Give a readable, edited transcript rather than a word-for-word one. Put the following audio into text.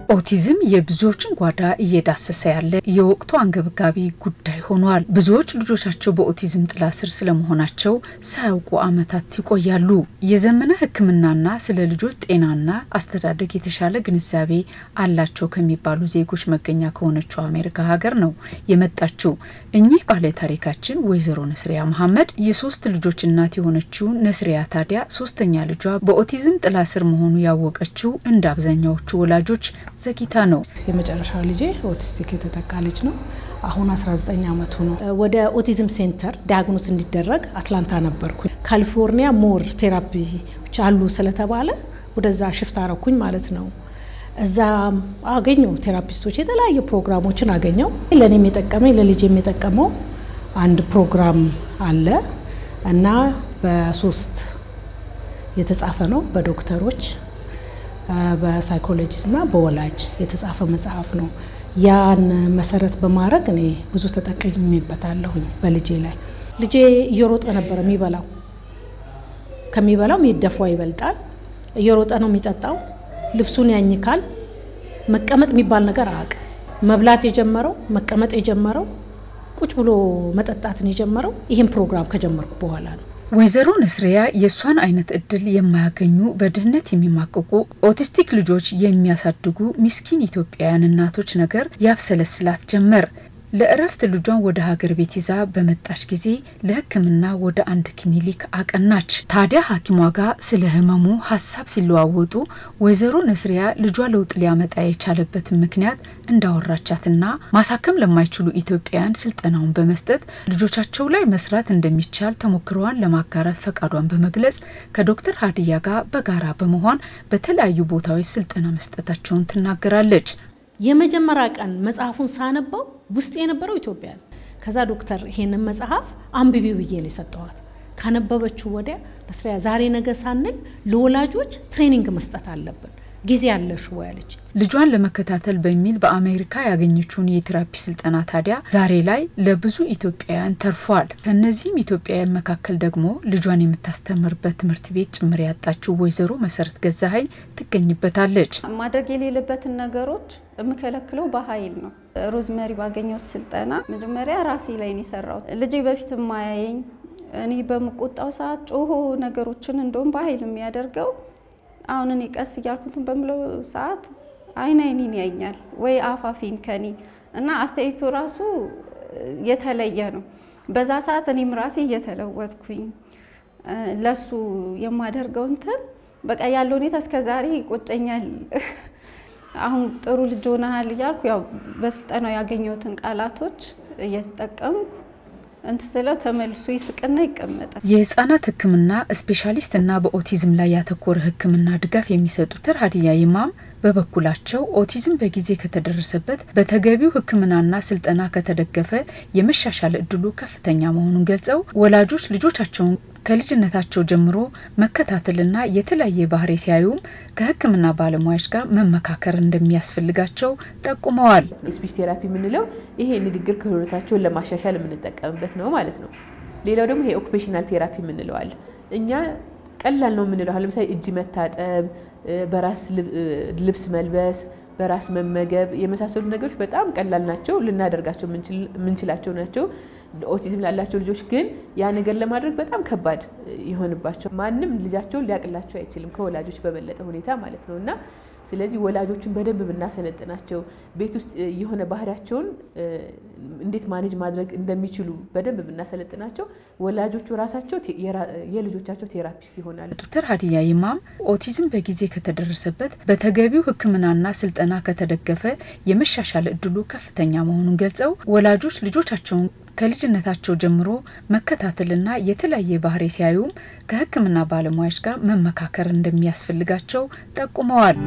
ኦቲዝም የብዙዎችን ጓዳ እየዳሰሰ ያለ የወቅቱ አንገብጋቢ ጉዳይ ሆኗል። ብዙዎች ልጆቻቸው በኦቲዝም ጥላ ስር ስለመሆናቸው ሳያውቁ አመታት ይቆያሉ። የዘመነ ሕክምናና ስለ ልጆች ጤናና አስተዳደግ የተሻለ ግንዛቤ አላቸው ከሚባሉ ዜጎች መገኛ ከሆነችው አሜሪካ ሀገር ነው የመጣችው። እኚህ ባለ ታሪካችን ወይዘሮ ነስሪያ መሐመድ የሶስት ልጆች እናት የሆነችው ነስሪያ ታዲያ ሶስተኛ ልጇ በኦቲዝም ጥላ ስር መሆኑ ያወቀችው እንደ አብዛኛዎቹ ወላጆች ዘግይታ ነው። የመጨረሻ ልጄ ኦቲስቲክ የተጠቃ ልጅ ነው። አሁን 19 አመቱ ነው። ወደ ኦቲዝም ሴንተር ዲያግኖስ እንዲደረግ አትላንታ ነበርኩ። ካሊፎርኒያ ሞር ቴራፒዎች አሉ ስለተባለ ወደዛ ሽፍት አረኩኝ ማለት ነው። እዛ አገኘው ቴራፒስቶች የተለያየ ፕሮግራሞችን አገኘው። ለኔም የጠቀመኝ ለልጄም የጠቀመው አንድ ፕሮግራም አለ እና በ3 የተጻፈ ነው በዶክተሮች በሳይኮሎጂስትና በወላጅ የተጻፈ መጽሐፍ ነው። ያን መሰረት በማድረግ እኔ ብዙ ተጠቅሜበታለሁኝ በልጄ ላይ። ልጄ እየሮጠ ነበር የሚበላው። ከሚበላው የሚደፋው ይበልጣል። እየሮጠ ነው የሚጠጣው። ልብሱን ያኝካል። መቀመጥ የሚባል ነገር አያውቅም። መብላት የጀመረው መቀመጥ የጀመረው ቁጭ ብሎ መጠጣትን የጀመረው ይሄን ፕሮግራም ከጀመርኩ በኋላ ነው። ወይዘሮ ነስሪያ የሷን አይነት እድል የማያገኙ በድህነት የሚማቀቁ ኦቲስቲክ ልጆች የሚያሳድጉ ምስኪን ኢትዮጵያውያን እናቶች ነገር ያብሰለስላት ጀመር። ለእረፍት ልጇን ወደ ሀገር ቤት ይዛ በመጣች ጊዜ ለሕክምና ወደ አንድ ክሊኒክ አቀናች። ታዲያ ሐኪሟ ጋር ስለ ህመሙ ሐሳብ ሲለዋወጡ ወይዘሮ ነስሪያ ልጇ ለውጥ ሊያመጣ የቻለበት ምክንያት እንዳወራቻትና ማሳከም ለማይችሉ ኢትዮጵያውያን ስልጠናውን በመስጠት ልጆቻቸው ላይ መስራት እንደሚቻል ተሞክሯን ለማጋራት ፈቃዷን በመግለጽ ከዶክተር ሀዲያ ጋር በጋራ በመሆን በተለያዩ ቦታዎች ስልጠና መስጠታቸውን ትናገራለች። የመጀመሪያ ቀን መጽሐፉን ሳነበው ውስጥ የነበረው ኢትዮጵያ ነው። ከዛ ዶክተር ይሄንን መጽሐፍ አንብቢው ብዬ ነው የሰጠዋት። ካነበበችው ወዲያ ነስሪያ ዛሬ ነገ ሳንል ለወላጆች ትሬኒንግ መስጠት አለብን ጊዜ ያለሽ ወይ አለች። ልጇን ለመከታተል በሚል በአሜሪካ ያገኘችውን የቴራፒ ስልጠና ታዲያ ዛሬ ላይ ለብዙ ኢትዮጵያውያን ተርፏል። ከነዚህም ኢትዮጵያውያን መካከል ደግሞ ልጇን የምታስተምርበት ትምህርት ቤት ጭምር ያጣችው ወይዘሮ መሰረት ገዛኸኝ ትገኝበታለች። ማድረግ የሌለበትን ነገሮች እምከለክለው በኃይል ነው። ሮዝመሪ ባገኘው ስልጠና መጀመሪያ ራሴ ላይ ነው የሰራው። ልጄ በፊት ማያየኝ እኔ በመቆጣው ሰዓት ጮሆ ነገሮችን እንደውም በኃይል የሚያደርገው አሁን እኔ ቀስ ያልኩትን በመለው ሰዓት አይኔን ያኛል ወይ አፋፊን ከኒ እና አስተያየቱ ራሱ የተለየ ነው። በዛ ሰዓት እኔም ራሴ እየተለወጥኩኝ ለሱ የማደርገው እንትን በቃ ያለው ሁኔታ እስከዛሬ ይቆጨኛል። አሁን ጥሩ ልጅ ሆነሃል ያልኩ ያው በስልጠናው ያገኘሁትን ቃላቶች እየተጠቀምኩ እንተሰለው ተመልሶ ይስቀና ይቀመጣል። የህፃናት ህክምና ስፔሻሊስትና በኦቲዝም ላይ ያተኮረ ህክምና ድጋፍ የሚሰጡ ዶክተር ሀዲያ ይማም በበኩላቸው ኦቲዝም በጊዜ ከተደረሰበት በተገቢው ህክምናና ስልጠና ከተደገፈ የመሻሻል እድሉ ከፍተኛ መሆኑን ገልጸው ወላጆች ልጆቻቸውን ከልጅነታቸው ጀምሮ መከታተልና የተለያየ ባህሪ ሲያዩም ከህክምና ባለሙያዎች ጋር መመካከር እንደሚያስፈልጋቸው ጠቁመዋል። ስፒች ቴራፒ ምንለው ይሄ ንግግር ክህሎታቸውን ለማሻሻል የምንጠቀምበት ነው ማለት ነው። ሌላው ደግሞ ይሄ ኦኩፔሽናል ቴራፒ ምንለው አለ። እኛ ቀላል ነው ምንለው ለምሳሌ እጅ መታጠብ፣ በራስ ልብስ መልበስ፣ በራስ መመገብ የመሳሰሉ ነገሮች በጣም ቀላል ናቸው፣ ልናደርጋቸው ምንችላቸው ናቸው። ኦቲዝም ላላቸው ልጆች ግን ያ ነገር ለማድረግ በጣም ከባድ ይሆንባቸው። ማንም ልጃቸውን ሊያቅላቸው አይችልም ከወላጆች በበለጠ ሁኔታ ማለት ነውና ስለዚህ ወላጆችን በደንብ ብናሰለጥናቸው ቤት ውስጥ የሆነ ባህሪያቸውን እንዴት ማኔጅ ማድረግ እንደሚችሉ በደንብ ብናሰለጥናቸው ወላጆቹ ራሳቸው የልጆቻቸው ቴራፒስት ይሆናሉ። ዶክተር ሀዲያ ይማም ኦቲዝም በጊዜ ከተደረሰበት በተገቢው ህክምናና ስልጠና ከተደገፈ የመሻሻል እድሉ ከፍተኛ መሆኑን ገልጸው ወላጆች ልጆቻቸውን ከልጅነታቸው ጀምሮ መከታተልና የተለያየ ባህሪ ሲያዩም ከህክምና ባለሙያዎች ጋር መመካከር እንደሚያስፈልጋቸው ጠቁመዋል።